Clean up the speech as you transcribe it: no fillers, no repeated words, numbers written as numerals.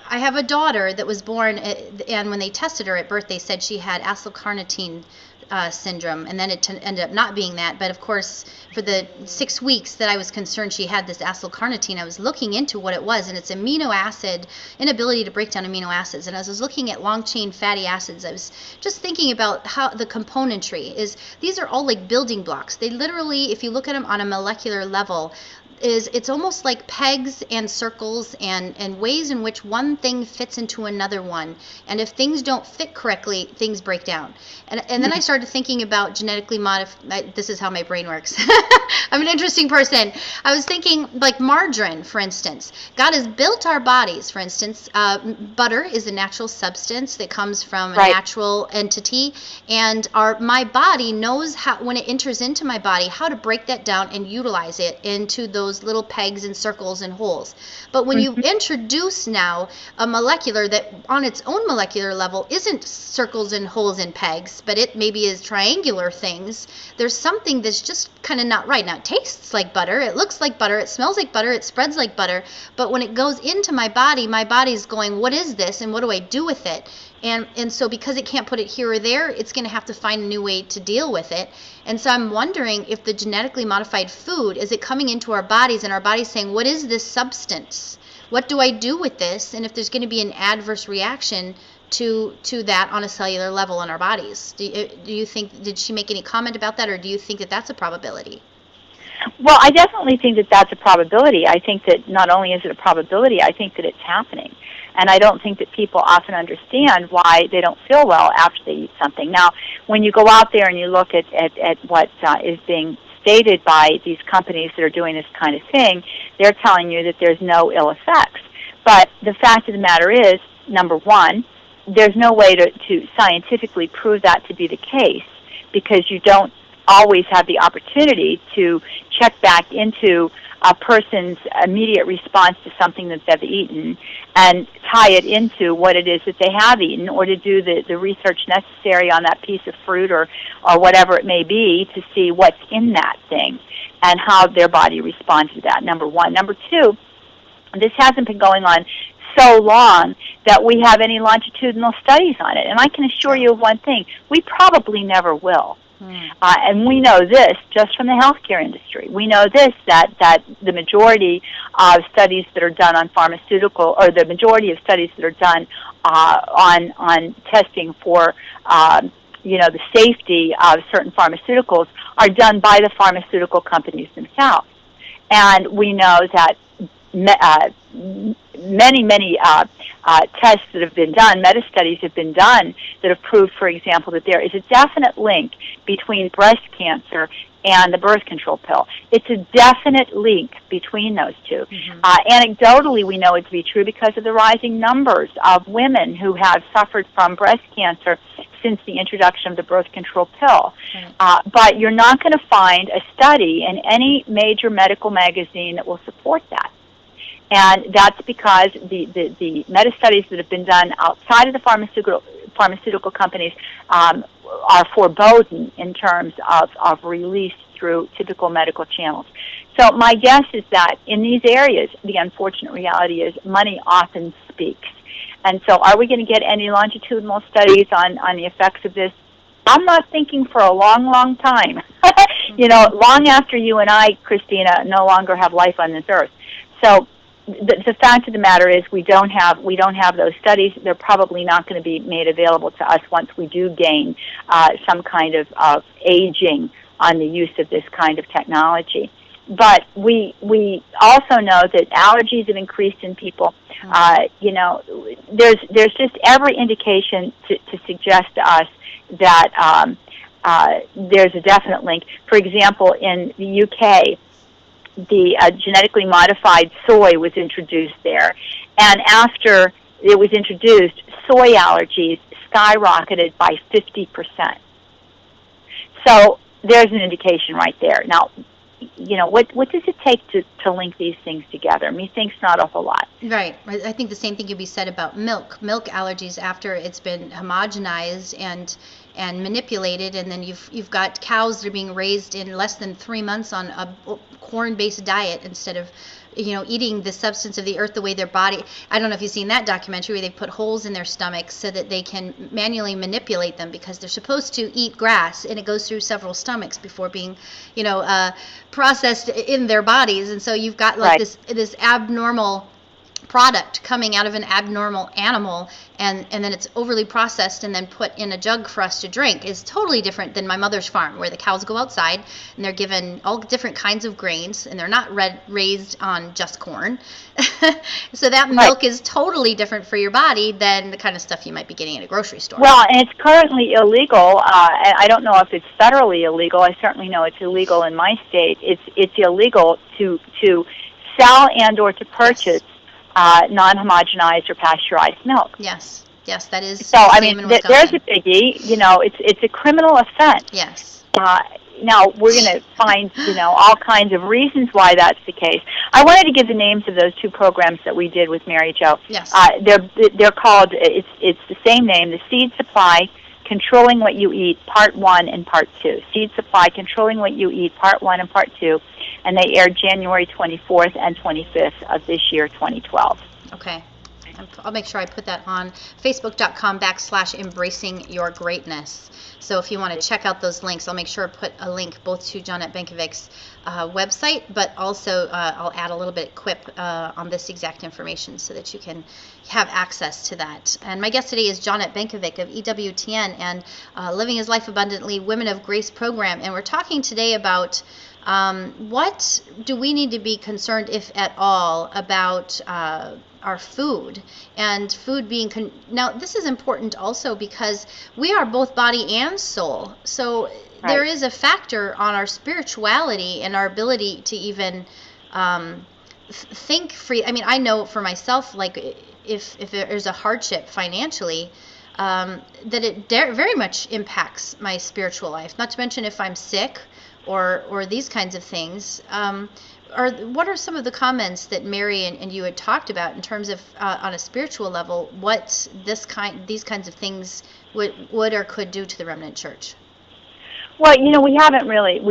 I have a daughter that was born, and when they tested her at birth, they said she had acylcarnitine syndrome, and then it ended up not being that. But of course, for the 6 weeks that I was concerned she had this acylcarnitine, I was looking into what it was, and it's amino acid inability to break down amino acids. And as I was looking at long chain fatty acids, I was just thinking about how the componentry is. These are all like building blocks. They literally, if you look at them on a molecular level, it's almost like pegs and circles and ways in which one thing fits into another one. And if things don't fit correctly, things break down. And then I started thinking about genetically modified. This is how my brain works. I'm an interesting person. I was thinking like margarine, for instance. God has built our bodies, for instance. Butter is a natural substance that comes from a natural entity. And my body knows how, when it enters into my body, how to break that down and utilize it into those little pegs and circles and holes. But when you introduce now a molecular that on its own molecular level isn't circles and holes and pegs, but it maybe is triangular things, there's something that's just kind of not right. Now, it tastes like butter, it looks like butter, it smells like butter, it spreads like butter, but when it goes into my body's going, what is this and what do I do with it? And so because it can't put it here or there, it's going to have to find a new way to deal with it. And so I'm wondering if the genetically modified food, is it coming into our bodies and our body's saying, what is this substance? What do I do with this? And if there's going to be an adverse reaction to that on a cellular level in our bodies. Do you think, did she make any comment about that, or do you think that that's a probability? Well, I definitely think that that's a probability. I think that not only is it a probability, I think that it's happening. And I don't think that people often understand why they don't feel well after they eat something. Now, when you go out there and you look at what is being stated by these companies that are doing this kind of thing, they're telling you that there's no ill effects. But the fact of the matter is, number one, there's no way to scientifically prove that to be the case, because you don't always have the opportunity to check back into a person's immediate response to something that they've eaten and tie it into what it is that they have eaten, or to do the research necessary on that piece of fruit or whatever it may be to see what's in that thing and how their body responds to that, number one. Number two, this hasn't been going on so long that we have any longitudinal studies on it. And I can assure you of one thing, we probably never will. And we know this just from the healthcare industry. We know this, that the majority of studies that are done on pharmaceutical, or the majority of studies that are done on testing for the safety of certain pharmaceuticals are done by the pharmaceutical companies themselves. And we know that many tests that have been done, meta-studies have been done that have proved, for example, that there is a definite link between breast cancer and the birth control pill. It's a definite link between those two. Anecdotally, we know it to be true because of the rising numbers of women who have suffered from breast cancer since the introduction of the birth control pill. But you're not going to find a study in any major medical magazine that will support that. And that's because the meta-studies that have been done outside of the pharmaceutical companies are foreboding in terms of release through typical medical channels. So my guess is that in these areas, the unfortunate reality is money often speaks. And so are we going to get any longitudinal studies on the effects of this? I'm not thinking for a long, long time. Long after you and I, Christina, no longer have life on this earth. So the fact of the matter is we don't have those studies. They're probably not going to be made available to us once we do gain some kind of aging on the use of this kind of technology. But we also know that allergies have increased in people. There's just every indication to suggest to us that there's a definite link. For example, in the UK, the genetically modified soy was introduced there. And after it was introduced, soy allergies skyrocketed by 50%. So there's an indication right there. Now, what does it take to link these things together? Methinks not a whole lot. Right. I think the same thing could be said about milk allergies after it's been homogenized and manipulated, and then you've got cows that are being raised in less than 3 months on a corn-based diet instead of eating the substance of the earth the way their body. I don't know if you've seen that documentary where they put holes in their stomachs so that they can manually manipulate them, because they're supposed to eat grass and it goes through several stomachs before being, processed in their bodies. And so you've got like this abnormal product coming out of an abnormal animal, and then it's overly processed and then put in a jug for us to drink, is totally different than my mother's farm, where the cows go outside and they're given all different kinds of grains, and they're not raised on just corn. So that milk is totally different for your body than the kind of stuff you might be getting at a grocery store. Well, and it's currently illegal. And I don't know if it's federally illegal. I certainly know it's illegal in my state. It's illegal to sell and or to purchase non-homogenized or pasteurized milk. Yes, that is. So I mean, there's a biggie. It's a criminal offense. Yes. Now we're going to find all kinds of reasons why that's the case. I wanted to give the names of those two programs that we did with Mary Jo. Yes. They're called. It's the same name. The Seed Supply, Controlling What You Eat, Part 1 and Part 2. Seed Supply, Controlling What You Eat, Part 1 and Part 2. And they aired January 24th and 25th of this year, 2012. Okay. I'll make sure I put that on facebook.com/embracingyourgreatness. So if you want to check out those links, I'll make sure I put a link both to Johnette Benkovich's website, but also I'll add a little bit of quip on this exact information so that you can have access to that. And my guest today is Johnette Benkovich of EWTN and Living His Life Abundantly Women of Grace program. And we're talking today about what do we need to be concerned, if at all, about our food, and food being now this is important also because we are both body and soul, so there is a factor on our spirituality and our ability to even think free. I mean, I know for myself, like if there's a hardship financially, that it very much impacts my spiritual life, not to mention if I'm sick or these kinds of things. What are some of the comments that Mary and you had talked about in terms of on a spiritual level, what these kinds of things would or could do to the remnant church? Well, we haven't really.